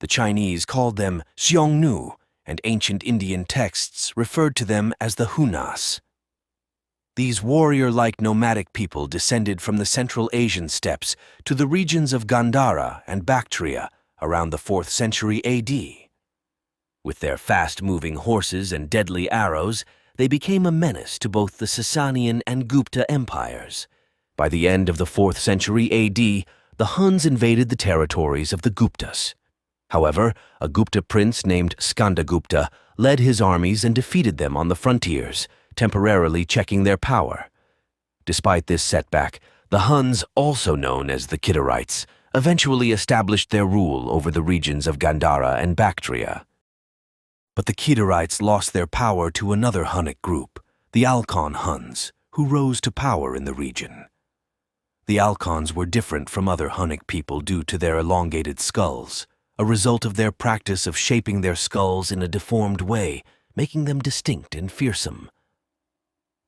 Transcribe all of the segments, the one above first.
The Chinese called them Xiongnu, and ancient Indian texts referred to them as the Hunas. These warrior-like nomadic people descended from the Central Asian steppes to the regions of Gandhara and Bactria around the 4th century AD. With their fast-moving horses and deadly arrows, they became a menace to both the Sasanian and Gupta empires. By the end of the 4th century AD, the Huns invaded the territories of the Guptas. However, a Gupta prince named Skandagupta led his armies and defeated them on the frontiers, temporarily checking their power. Despite this setback, the Huns, also known as the Kidarites, eventually established their rule over the regions of Gandhara and Bactria. But the Kidarites lost their power to another Hunnic group, the Alchon Huns, who rose to power in the region. The Alchons were different from other Hunnic people due to their elongated skulls, a result of their practice of shaping their skulls in a deformed way, making them distinct and fearsome.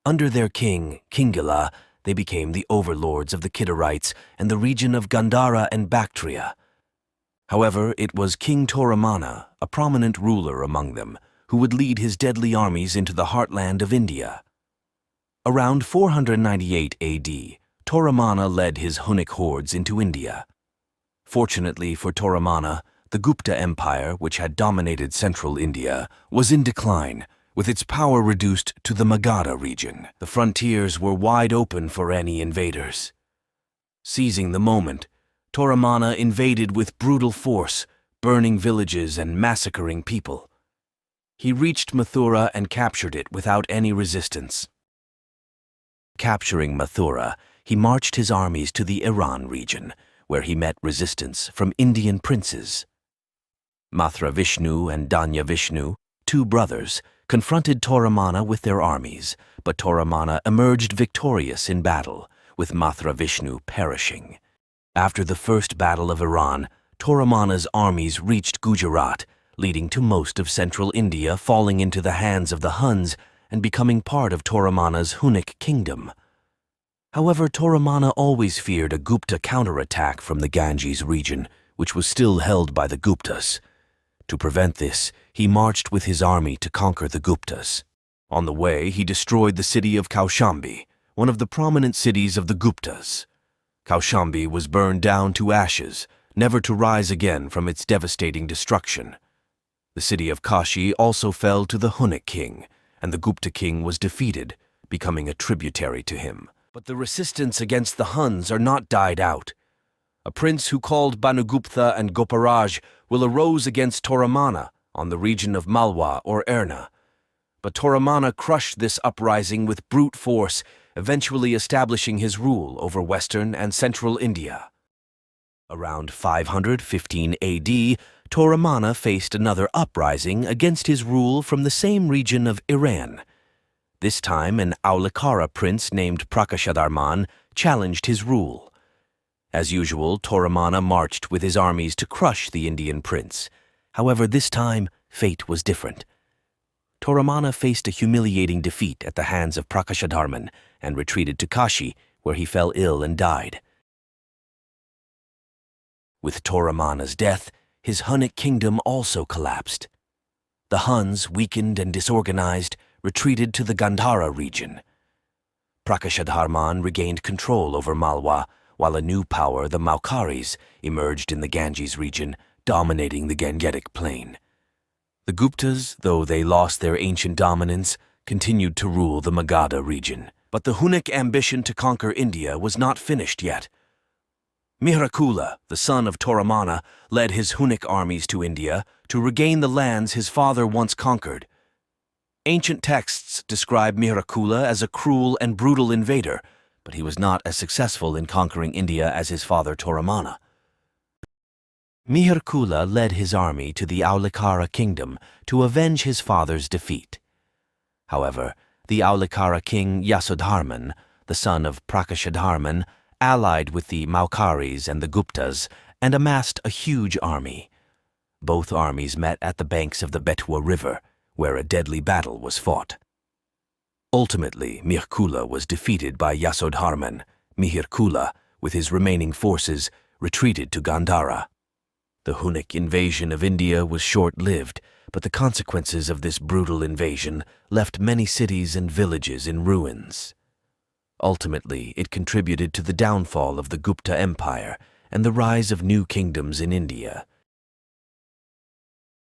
Under their king, Kingala, they became the overlords of the Kidarites and the region of Gandhara and Bactria. However, it was King Toramana, a prominent ruler among them, who would lead his deadly armies into the heartland of India. Around 498 AD, Toramana led his Hunnic hordes into India. Fortunately for Toramana, the Gupta Empire, which had dominated central India, was in decline, with its power reduced to the Magadha region. The frontiers were wide open for any invaders. Seizing the moment, Toramana invaded with brutal force, burning villages and massacring people. He reached Mathura and captured it without any resistance. Capturing Mathura, he marched his armies to the Iran region, where he met resistance from Indian princes. Mathra Vishnu and Danya Vishnu, two brothers, confronted Toramana with their armies, but Toramana emerged victorious in battle, with Mathra Vishnu perishing. After the First Battle of Iran, Toramana's armies reached Gujarat, leading to most of central India falling into the hands of the Huns and becoming part of Toramana's Hunnic kingdom. However, Toramana always feared a Gupta counterattack from the Ganges region, which was still held by the Guptas. To prevent this, he marched with his army to conquer the Guptas. On the way, he destroyed the city of Kaushambi, one of the prominent cities of the Guptas. Kaushambi was burned down to ashes, never to rise again from its devastating destruction. The city of Kashi also fell to the Hunnic king, and the Gupta king was defeated, becoming a tributary to him. But the resistance against the Huns are not died out. A prince who called Bhanugupta and Goparaj will arose against Toramana on the region of Malwa or Erna. But Toramana crushed this uprising with brute force, eventually establishing his rule over western and central India. Around 515 AD, Toramana faced another uprising against his rule from the same region of Iran. This time, an Aulikara prince named Prakashadharman challenged his rule. As usual, Toramana marched with his armies to crush the Indian prince. However, this time, fate was different. Toramana faced a humiliating defeat at the hands of Prakashadharman and retreated to Kashi, where he fell ill and died. With Toramana's death, his Hunnic kingdom also collapsed. The Huns, weakened and disorganized, retreated to the Gandhara region. Prakashadharman regained control over Malwa, while a new power, the Maukharis, emerged in the Ganges region, dominating the Gangetic plain. The Guptas, though they lost their ancient dominance, continued to rule the Magadha region. But the Hunnic ambition to conquer India was not finished yet. Mihirakula, the son of Toramana, led his Hunnic armies to India to regain the lands his father once conquered. Ancient texts describe Mihirakula as a cruel and brutal invader, but he was not as successful in conquering India as his father Toramana. Mihirakula led his army to the Aulikara kingdom to avenge his father's defeat. However, the Aulikara king Yasodharman, the son of Prakashadharman, allied with the Maukharis and the Guptas and amassed a huge army. Both armies met at the banks of the Betwa River, where a deadly battle was fought. Ultimately, Mihirakula was defeated by Yasodharman. Mihirakula, with his remaining forces, retreated to Gandhara. The Hunnic invasion of India was short-lived, but the consequences of this brutal invasion left many cities and villages in ruins. Ultimately, it contributed to the downfall of the Gupta Empire and the rise of new kingdoms in India.